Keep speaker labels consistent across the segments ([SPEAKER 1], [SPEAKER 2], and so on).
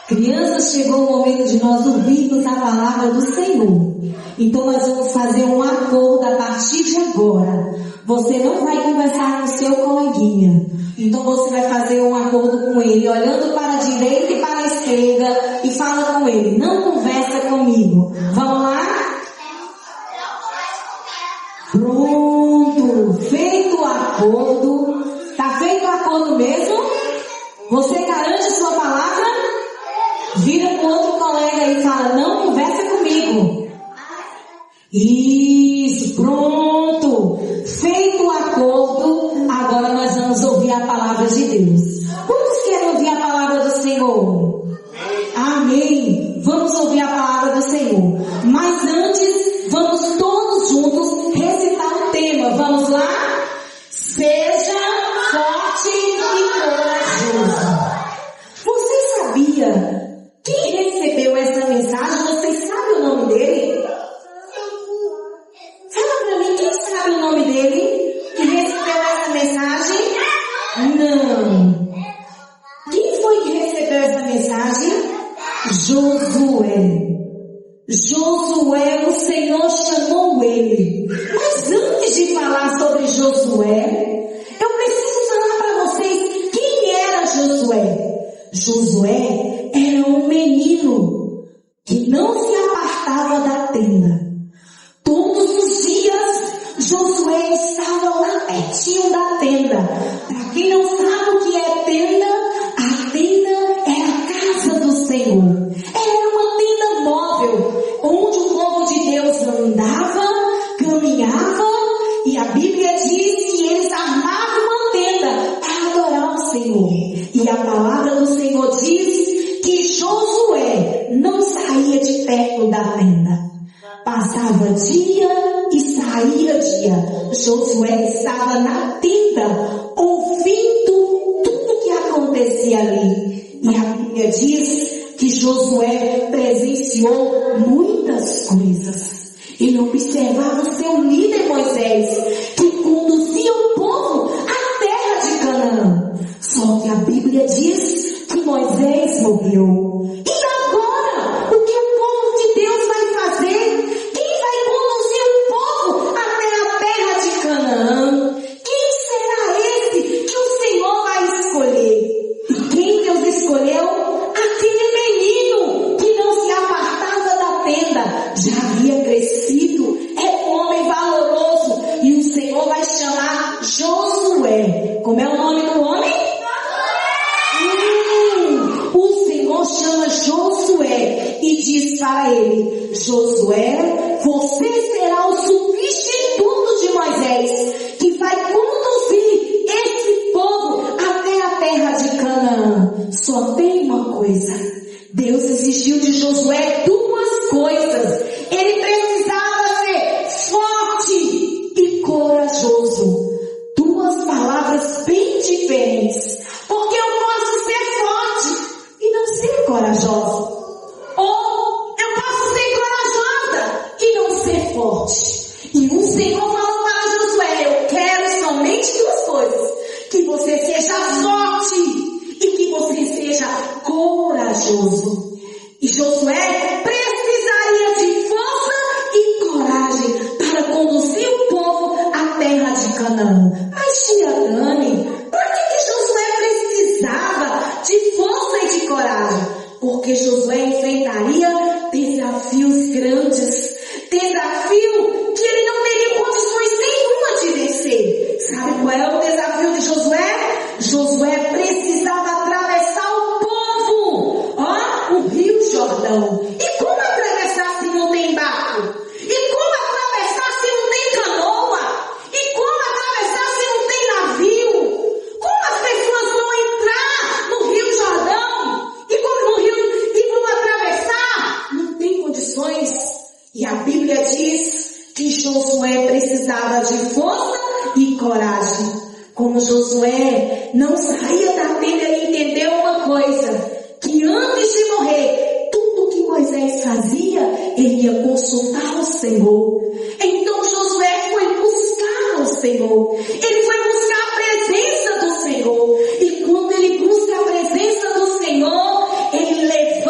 [SPEAKER 1] Crianças, chegou o momento de nós ouvirmos a palavra do Senhor. Então nós vamos fazer um acordo a partir de agora. Você não vai conversar com seu coleguinha. Então você vai fazer um acordo com ele, olhando para a direita e para a esquerda, e fala com ele: não conversa comigo. Vamos lá? Pronto, feito o acordo. Tá feito o acordo mesmo? Você garante sua palavra? Vira para o outro colega e fala: não conversa comigo. Isso, pronto. Feito o acordo, agora nós vamos ouvir a palavra de Deus. Quantos querem ouvir a palavra do Senhor? Amém. Vamos ouvir a palavra do Senhor. Mas antes, vamos todos juntos recitar o tema. Vamos lá? Seja forte e corajoso. Você sabia? Quem recebeu essa mensagem, vocês sabem o nome dele? Fala pra mim, quem sabe o nome dele? Que recebeu essa mensagem? Não. Quem foi que recebeu essa mensagem? Josué. Josué, o Senhor chamou ele. Mas antes de falar sobre Josué, eu preciso falar para vocês quem era Josué. Josué era um menino que não se apartava da tenda. Todos os dias, Josué estava lá pertinho da tenda. Para quem não sabe o que é tenda, a tenda é a casa do Senhor. Era uma tenda móvel, onde o povo de Deus andava, caminhava, e a Bíblia diz que eles armavam uma tenda para adorar o Senhor. E a palavra do Senhor diz que Josué não saía de perto da tenda. Passava dia e saía dia. Josué estava na tenda, ouvindo tudo que acontecia ali. E a Bíblia diz que Josué presenciou muitas coisas. Ele observava o seu líder Moisés, que conduzia o povo à terra de Canaã. Só que a Bíblia diz que Moisés morreu. E agora, o que o povo de Deus vai fazer? Quem vai conduzir o povo até a terra de Canaã? Quem será esse que o Senhor vai escolher? E quem Deus escolheu? Aquele menino que não se apartava da tenda. Já havia crescido, é um homem valoroso. E o Senhor vai chamar Josué. Como é o nome do homem? O Senhor chama Josué e diz para ele: Josué, você será o substituto de Moisés, que vai conduzir esse povo até a terra de Canaã. Só tem uma coisa: Deus exigiu de Josué duas coisas. Ele precisava ser forte e corajoso. Duas palavras bem diferentes. Porque eu posso ser forte e não ser corajosa. Ou eu posso ser corajosa e não ser forte. E o Senhor falou para Josué: eu quero somente duas coisas. Que você seja forte e que você seja corajoso. E Josué precisaria de força e coragem para conduzir o povo à terra de Canaã. Mas tia Dani, por que Josué precisava de força e de coragem? Porque Josué enfrentaria desafios grandes, desafio que ele não teria condições nenhuma de vencer. Sabe qual é o desafio de Josué? Josué precisava atravessar o povo, o Rio Jordão. E como atravessar se não tem barco? E como atravessar se não tem canoa? E como atravessar se não tem navio? Como as pessoas vão entrar no Rio Jordão? E como no rio, e vão atravessar? Não tem condições. E a Bíblia diz que Josué precisava de força e coragem. Como Josué não saía da tenda, ele entendeu uma coisa: que antes de morrer, tudo que Moisés fazia, ele ia consultar o Senhor. Então Josué foi buscar o Senhor. Ele foi buscar a presença do Senhor. E quando ele busca a presença do Senhor, ele levanta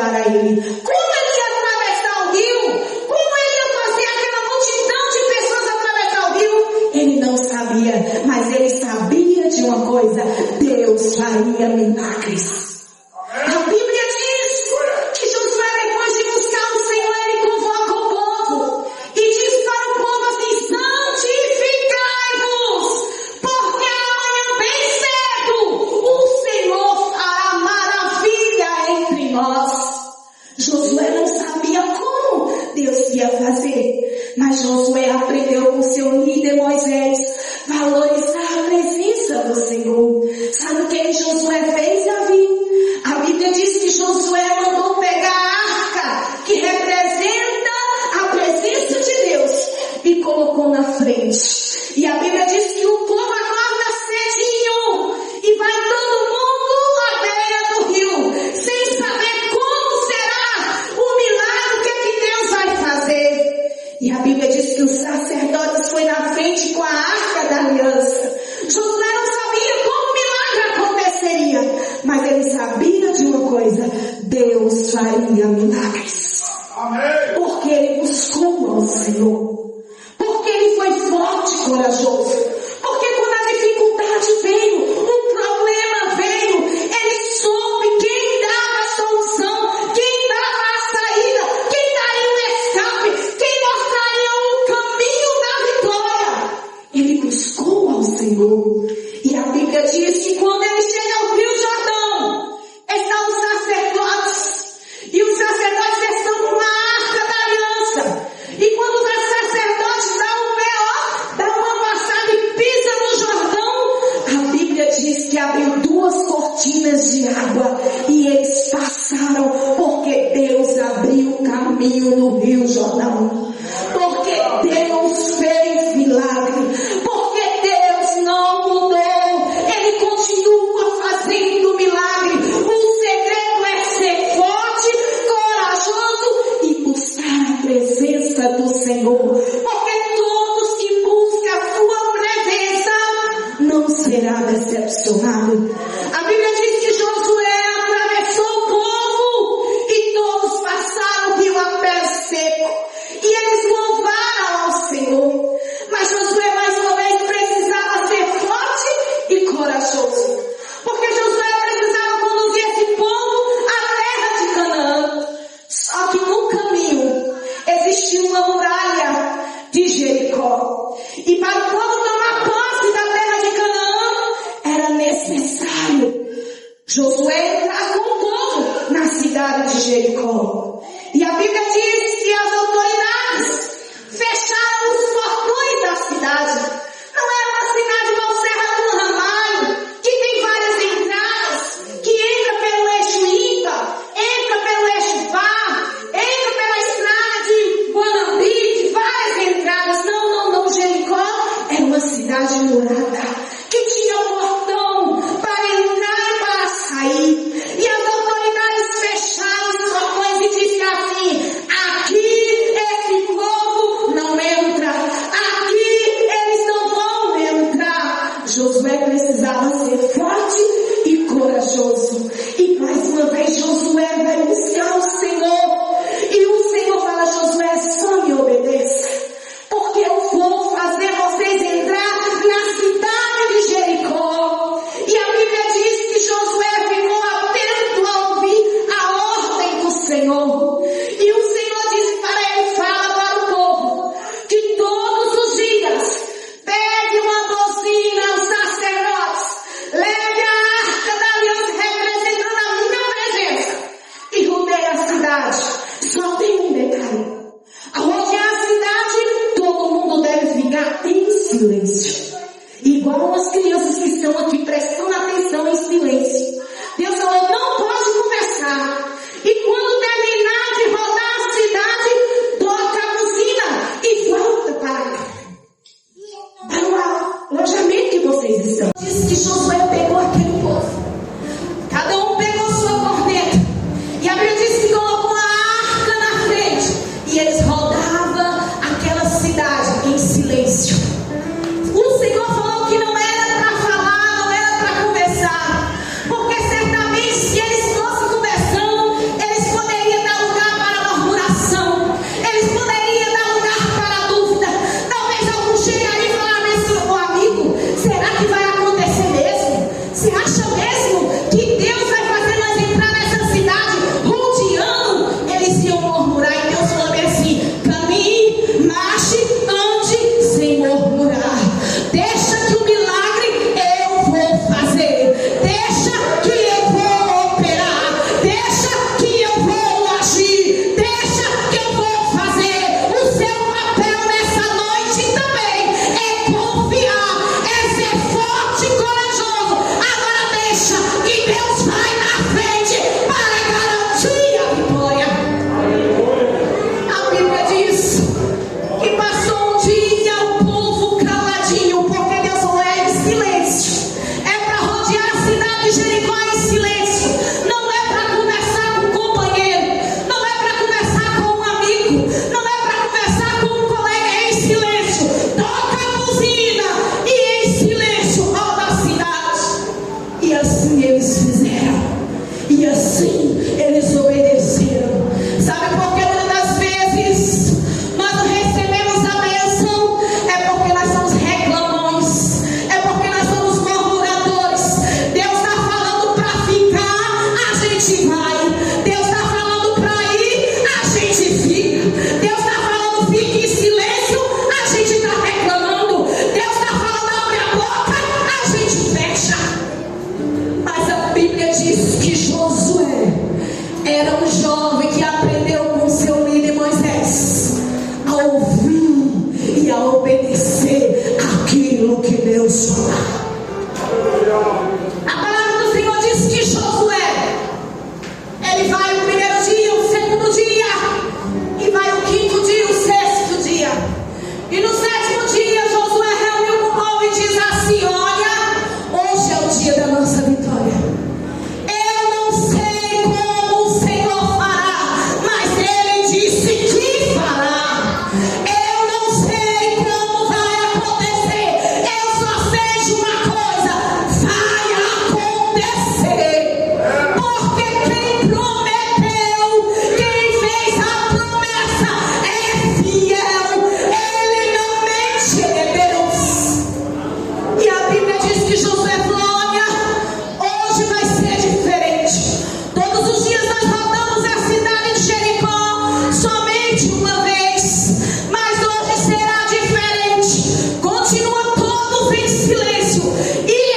[SPEAKER 1] para ele. Como ele ia atravessar o rio? Como ele ia fazer aquela multidão de pessoas atravessar o rio? Ele não sabia, mas ele sabia de uma coisa: Deus faria milagres. A Bíblia diz que Josué, depois de buscar o Senhor, ele convoca o povo e diz para o povo assim: santificai-vos, porque amanhã bem cedo o Senhor fará maravilha entre nós. Josué não sabia como Deus ia fazer, mas Josué aprendeu com seu líder Moisés valorizar a presença do Senhor. Sabe o que Josué fez, Davi? A Bíblia diz que Josué mandou pegar a arca, que representa a presença de Deus, e colocou na frente. E a Bíblia diz que o povo acorda cedinho e vai todo mundo à beira do rio, sem saber como será o milagre que Deus vai fazer. E a Bíblia diz que os sacerdotes foi na frente com a arca da aliança. Josué não sabia como o milagre aconteceria, mas ele sabia de uma coisa: Deus faria milagres. Amém. Porque ele buscou ao Senhor. Porque ele foi forte e corajoso. Porque quando a dificuldade veio, o problema veio, ele soube quem dava a solução, quem dava a saída, quem daria o escape, quem mostraria o caminho da vitória. Ele buscou ao Senhor. E a Bíblia diz que quando ele chega ao Rio Jordão, estão os sacerdotes. E os sacerdotes estão com a arca da aliança. E quando os sacerdotes dão uma passada e pisam no Jordão, a Bíblia diz que abriu 2 cortinas de água e eles passaram, porque Deus abriu o caminho no Rio Jordão. Porque Deus fez milagre. Porque Deus não mudou. Ele continua fazendo milagre. O segredo é ser forte, corajoso e buscar a presença do Senhor. Porque todos que buscam a sua presença não será decepcionado. A Bíblia diz que Josué atravessou o povo e todos passaram o rio a pé seco. E eles louvaram ao Senhor. Mas Josué mais uma vez precisava ser forte e corajoso. Porque Josué precisava conduzir esse povo à terra de Canaã. Só que no caminho existia uma muralha de Jericó. E para o povo tomar posse da terra de Canaã, era necessário Josué entrar com o povo na cidade de Jericó. E a Bíblia diz que as autoridades fecharam os portões da cidade. Não era uma cidade igual Serra do Ramalho, que tem várias entradas, que entra pelo eixo IPA, entra pelo eixo VAR, entra pela estrada de Guanambi, várias entradas. Não, Jericó era uma cidade murada, que tinha um portão para entrar e para sair. E as autoridades fecharam os portões e disseram assim: aqui esse povo não entra, aqui eles não vão entrar. Josué precisava ser forte e corajoso. E mais uma vez Josué vai buscar o Senhor. E o Senhor fala: Josué, só me obedeça, porque eu vou fazer vocês entrar na cidade de Jericó. E a Bíblia diz que Josué ficou atento a ouvir a ordem do Senhor. E o Senhor disse para ele: fala para o povo que todos os dias pegue uma bocina aos sacerdotes, leve a arca da aliança representando a minha presença e rodeie a cidade. Só tem um detalhe: ao rodear a cidade, todo mundo deve ficar em silêncio, igual as crianças que estão aqui prestando atenção em silêncio. Deus falou: não pode conversar. E quando terminar de rodar a cidade, toca a buzina e volta para o alojamento que vocês estão. Diz que Josué pegou aquele povo. Cada um pegou sua corneta. E a Bíblia diz que colocou a arca na frente. E eles rodavam aquela cidade em silêncio. O Senhor falou que não era para falar, não era para conversar. Porque certamente se eles fossem conversando, eles poderiam A palavra do Senhor diz que Josué, ele vai o primeiro dia, o segundo dia, e vai o quinto dia, o sexto dia. E no sétimo dia, Josué reuniu o povo e diz assim: olha, hoje é o dia da nossa vitória. Eu não sei como o Senhor fará, mas Ele disse que fará. Eu não sei como vai acontecer, eu só sei de uma coisa: vai acontecer. Porque quem prometeu, quem fez a promessa é fiel, Ele não mente, Ele é Deus. E a Bíblia diz que Josué falou: olha, hoje vai ser diferente. Todos os dias nós voltamos à cidade de Jericó somente uma vez, mas hoje será diferente. Continua todos em silêncio e